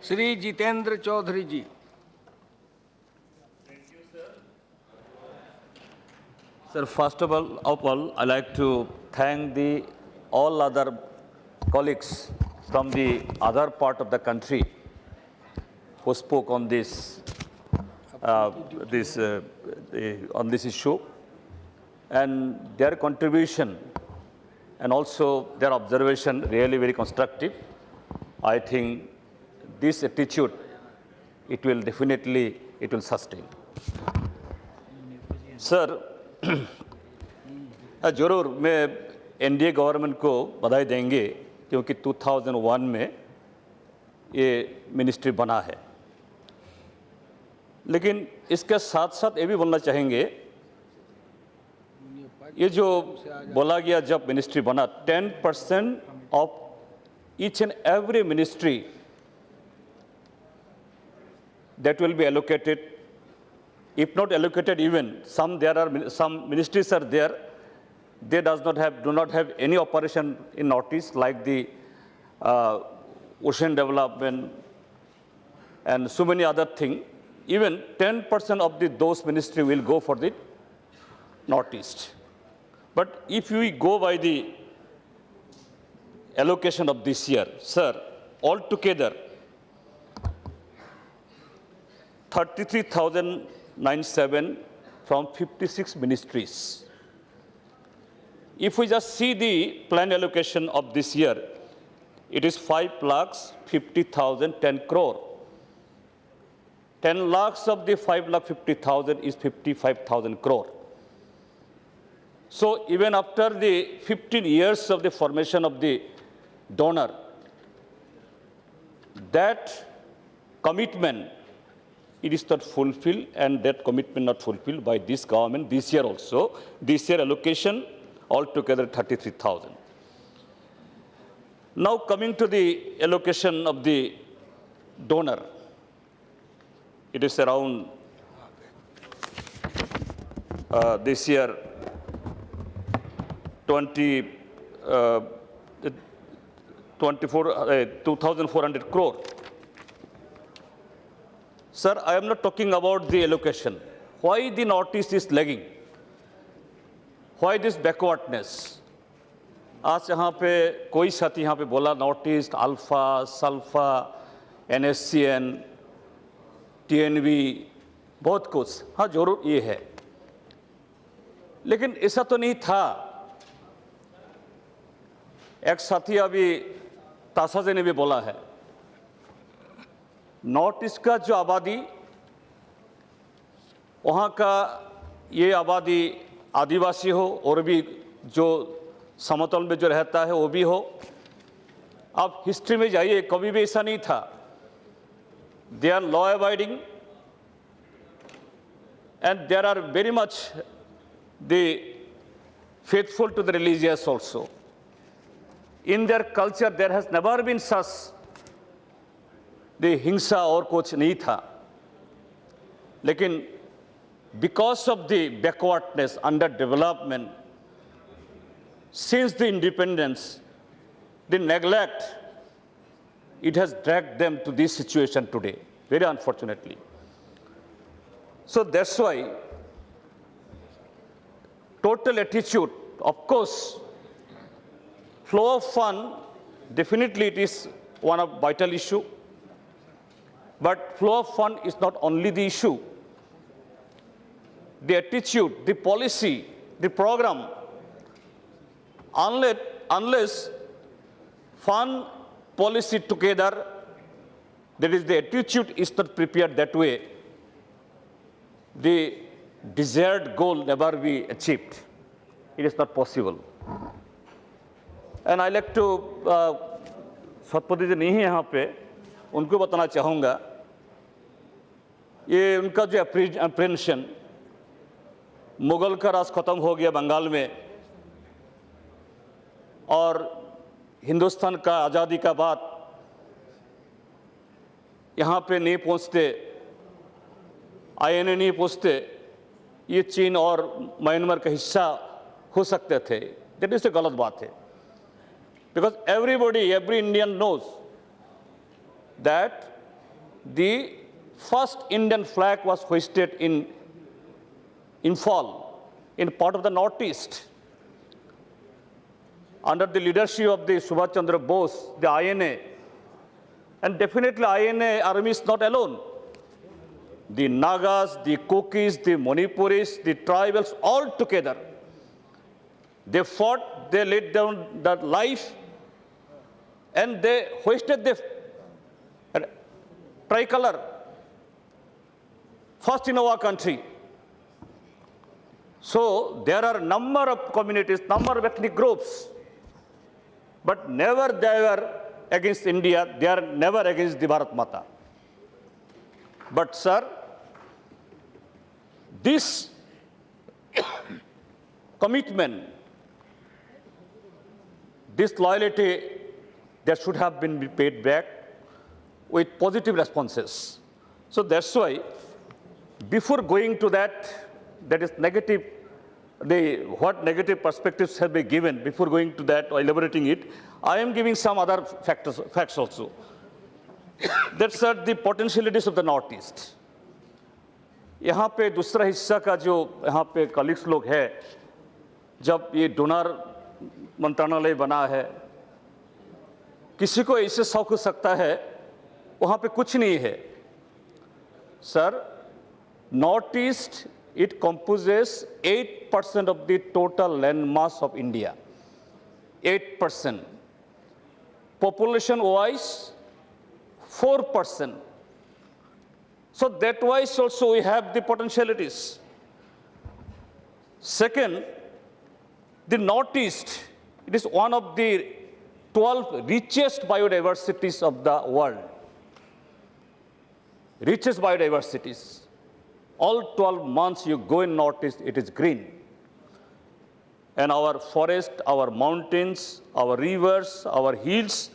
Shri Jitendra Chaudhary ji. Sir, first of all, I like to thank all other colleagues from the other part of the country who spoke on on this issue, and their contribution and also their observation really very constructive. I think this attitude, it will sustain. Sir, जरूर मैं NDA government को बधाई देंगे क्योंकि 2001 में ये ministry बना है, लेकिन इसके साथ साथ ये भी बोलना चाहेंगे, ये जो बोला गया जब मिनिस्ट्री बना 10% of each and every ministry that will be allocated. If not allocated, even some ministries are there, they do not have any operation in Northeast, like the ocean development and so many other things. Even 10% of those ministry will go for the Northeast. But if we go by the allocation of this year, sir, altogether 33,097 from 56 ministries. If we just see the plan allocation of this year, it is 5,50,010 crore. 10 lakhs of the 5,50,000 is 55,000 crore. So even after the 15 years of the formation of the donor, that commitment, it is not fulfilled, and that commitment not fulfilled by this government this year also. This year allocation altogether 33,000. Now coming to the allocation of the donor, it is around this year 2,400 crore. Sir, I am not talking about the allocation. Why the Northeast is lagging? Why this backwardness? आज यहाँ पे कोई साथी यहाँ पे बोला North East ULFA SULFA NSCN TNV बहुत कुछ, हाँ जरूर ये है, लेकिन ऐसा तो नहीं था। एक साथी अभी तासाजे ने भी बोला है, नॉर्थ ईस्ट का जो आबादी, वहाँ का ये आबादी आदिवासी हो और भी जो समतल में जो रहता है वो भी हो। आप हिस्ट्री में जाइए, कभी भी ऐसा नहीं था। They are law abiding and there are very much the faithful to the religious also. In their culture there has never been such the हिंसा और कुछ नहीं था, लेकिन because of the backwardness, underdevelopment, since the independence, the neglect, it has dragged them to this situation today, very unfortunately. So that's why total attitude, of course, flow of fund, definitely it is one of vital issue, but flow of fund is not only the issue. The attitude, the policy, the program, unless fund policy together, that is the attitude is not prepared that way, the desired goal never be achieved. It is not possible. And I like to, Satpathy जी नहीं है यहाँ पे, उनको बताना चाहूँगा, ये उनका जो अप्रेंशन, मुगल का राज खत्म हो गया बंगाल में, और हिंदुस्तान का आज़ादी का बाद यहाँ पे नहीं पहुँचते, आईएनए नहीं पहुँचते, ये चीन और म्यांमार का हिस्सा हो सकते थे। दैट इज गलत बात है, because every Indian knows that the first Indian flag was hoisted in Imphal, in part of the Northeast, under the leadership of the Subhash Chandra Bose, the INA. And definitely INA army is not alone. The Nagas, the Kukis, the Manipuris, the tribals, all together. They fought, they laid down their life, and they hoisted the tricolor first in our country. So there are a number of communities, number of ethnic groups, but never they were against India, they are never against the Bharat Mata. But sir, this commitment, this loyalty, that should have been paid back with positive responses. So that's why, before going to that is negative, what negative perspectives have been given, before going to that or elaborating it, I am giving some other facts also. That's the potentialities of the Northeast. यहाँ पे दूसरा हिस्सा का जो यहाँ पे colleagues लोग हैं, जब ये डोनर मंत्रालय बना है, किसी को ऐसे शौक हो सकता है वहाँ पे कुछ नहीं है. Sir, north east it composes 8% of the total land mass of India. 8%. Population-wise, 4%. So that wise also we have the potentialities. Second, the Northeast, it is one of the 12 richest biodiversities of the world. Richest biodiversities. All 12 months you go in Northeast, it is green. And our forest, our mountains, our rivers, our hills,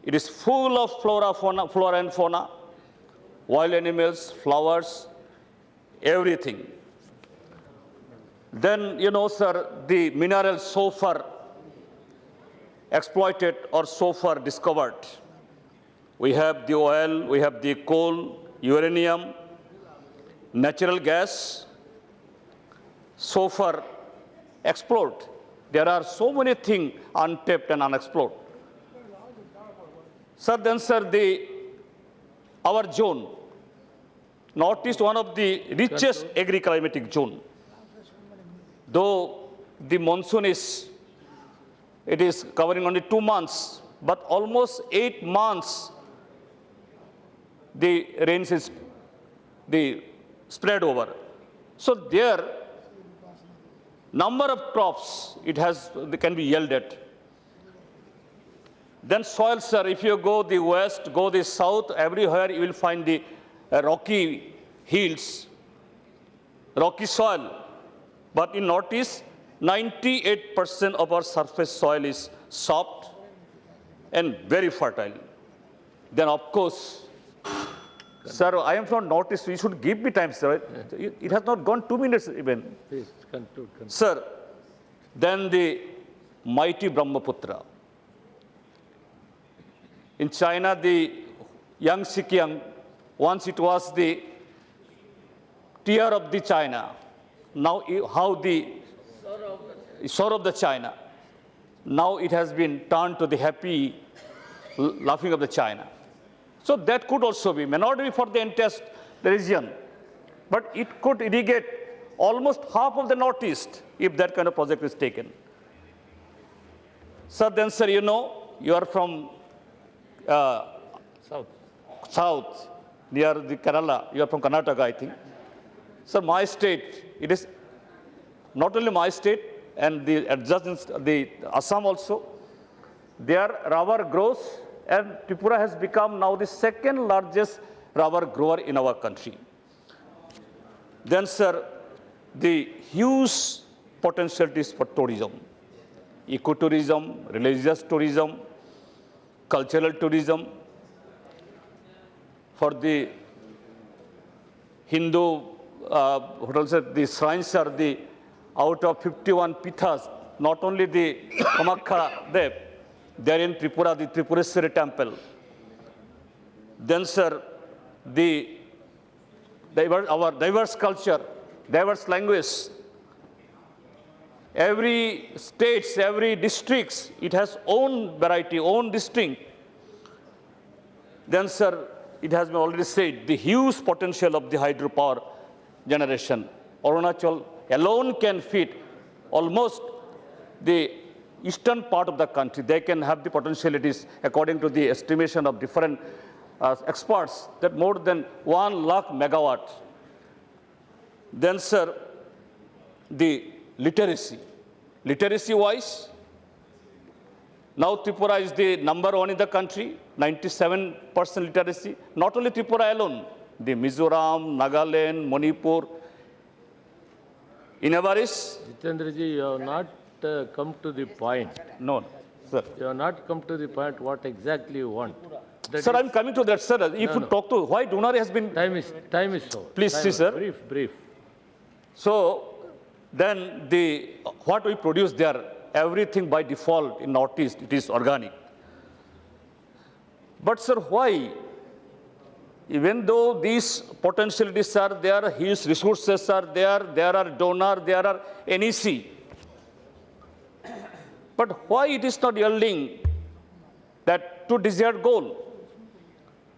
it is full of flora and fauna, wild animals, flowers, everything. Then, you know, sir, the minerals so far exploited or so far discovered. We have the oil, we have the coal, uranium, natural gas, so far explored. There are so many things untapped and unexplored. Sir, then, sir, our zone, Northeast, one of the richest agri-climatic zone. Though the monsoon is covering only 2 months, but almost 8 months the rains is spread over. So there, number of crops they can be yielded. Then soil, sir, if you go the west, go the south, everywhere you will find the rocky hills, rocky soil. But in Northeast, 98% of our surface soil is soft and very fertile. Then, of course, sir, I am from Northeast, you should give me time, sir. It has not gone 2 minutes even. Please conclude. Sir, then the mighty Brahmaputra. In China, the Yangtze, once it was the tear of the China. Now, how the sorrow of the China. Now it has been turned to the happy laughing of the China. So that could also be, may not be for the entire region, but it could irrigate almost half of the Northeast if that kind of project is taken. So then, sir, you know, you are from south, near the Kerala, you are from Karnataka, I think. Sir, my state, it is not only my state and the adjacent, the Assam also, there rubber grows, and Tripura has become now the second largest rubber grower in our country. Then, sir, the huge potentialities for tourism, ecotourism, religious tourism, cultural tourism, for the Hindu, the shrines are out of 51 pithas, not only the Kamakha Dev, there in Tripura, the Tripureshwari temple. Then, sir, our diverse culture, diverse language. Every states, every districts, it has own variety, own distinct. Then, sir, it has been already said, the huge potential of the hydropower generation. Arunachal alone can feed almost the eastern part of the country. They can have the potentialities, according to the estimation of different experts, that more than 1 lakh megawatts. Then, sir, the literacy. Literacy-wise, now Tripura is the number 1 in the country, 97% literacy. Not only Tripura alone, the Mizoram, Nagaland, Manipur. In Avaris? Jitendraji, you have not come to the point. No, sir. You have not come to the point what exactly you want. That Sir, is- I'm coming to that, sir. If you talk to, why Dunari has been, Time is so. Please Time see, is- sir. Brief. so then what we produce there, everything by default in Northeast, it is organic. But sir, why? Even though these potentialities are there, huge resources are there are donor, there are NEC. But why it is not yielding that to desired goal?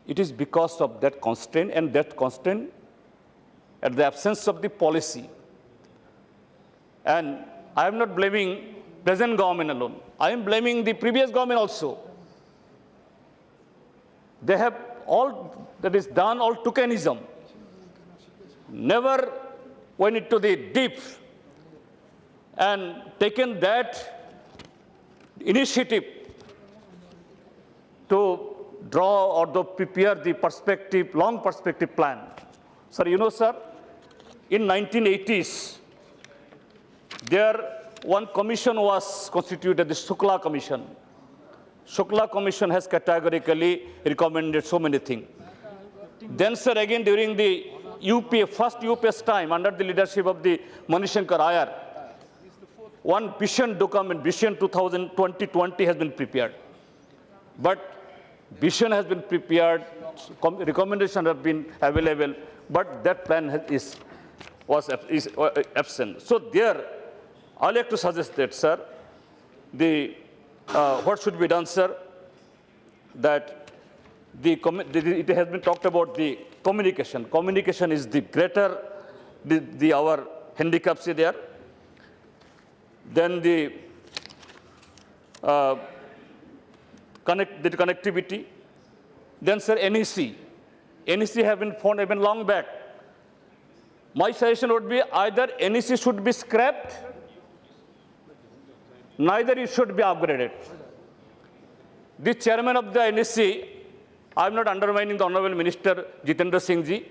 It is because of that constraint, and that constraint at the absence of the policy. And I am not blaming present government alone. I am blaming the previous government also. They have all that is done, all tokenism. Never went into the deep and taken that initiative to draw or to prepare the perspective, long perspective plan. Sir, you know, sir, in 1980s, there one commission was constituted, the Shukla Commission. Shukla Commission has categorically recommended so many things. Then, sir, again during the first UPS time, under the leadership of the Manishankar Iyer, one vision document, Vision 2020 has been prepared. But vision has been prepared, recommendations have been available, but that plan is absent. So there, I like to suggest that, sir, what should be done, sir, that it has been talked about the communication. Communication is the greater, our handicaps there. Then the connectivity. Then, sir, NEC. NEC have been found even long back. My suggestion would be either NEC should be scrapped, neither it should be upgraded. The chairman of the NEC, I am not undermining the Honorable Minister Jitendra Singh ji.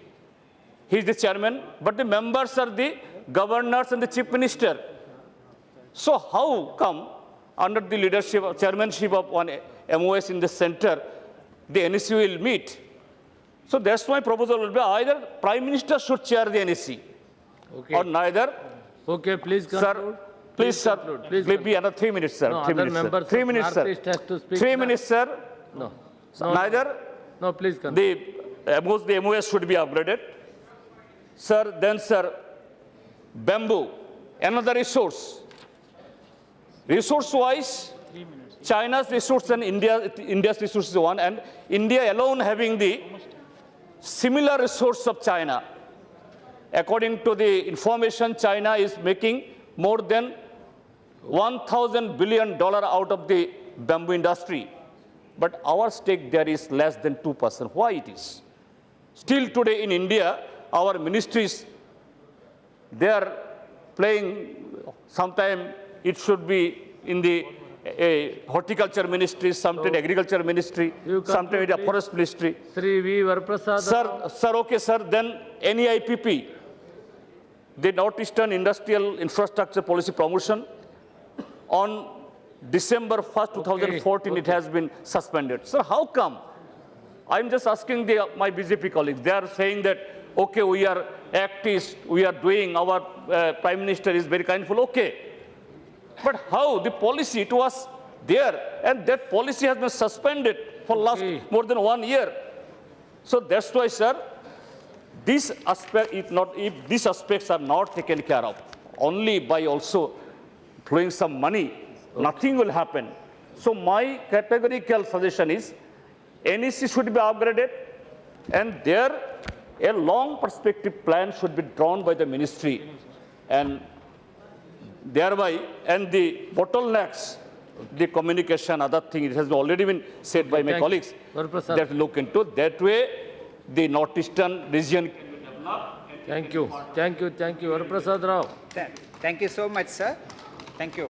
He is the chairman, but the members are the governors and the chief minister. So how come under the leadership, chairmanship of one MOS in the center, the NEC will meet? So that's my proposal will be either Prime Minister should chair the NEC Okay. or neither. Okay, please conclude. Sir, please, sir, conclude. please be another 3 minutes, sir. No, 3 other minutes, sir. members 3 of minutes, sir. Northeast has to speak 3 now. minutes, sir. No. Neither No, please conclude. the MOS should be upgraded. Sir, then, sir, bamboo, another resource. Resource-wise, China's resource and India's resource is one, and India alone having the similar resource of China. According to the information, China is making more than $1,000 billion out of the bamboo industry. But our stake there is less than 2%. Why it is? Still today in India, our ministries, they are playing, sometime it should be in the horticulture ministry, sometime agriculture ministry, You sometime in the conclude, forest ministry. Sri V. Varaprasad. Sir, okay, sir. Then NEIPP, the Northeastern Industrial Infrastructure Policy Promotion, on December 1st, 2014, it has been suspended. Sir, how come? I'm just asking my BJP colleagues. They are saying that, okay, we are activists, we are doing, our Prime Minister is very kindful, okay. But how? The policy, it was there, and that policy has been suspended for last Okay. more than 1 year. So that's why, sir, this aspect, if these aspects are not taken care of, only by also throwing some money, nothing will happen. So my categorical suggestion is NEC should be upgraded, and there a long perspective plan should be drawn by the ministry, and thereby, and the bottlenecks, the communication, other thing, it has already been said by my thank you. colleagues, Varaprasad. that look into. That way, the northeastern region can be developed. Thank you. Thank you. Thank you. Varaprasad Rao. Thank you so much, sir. Thank you.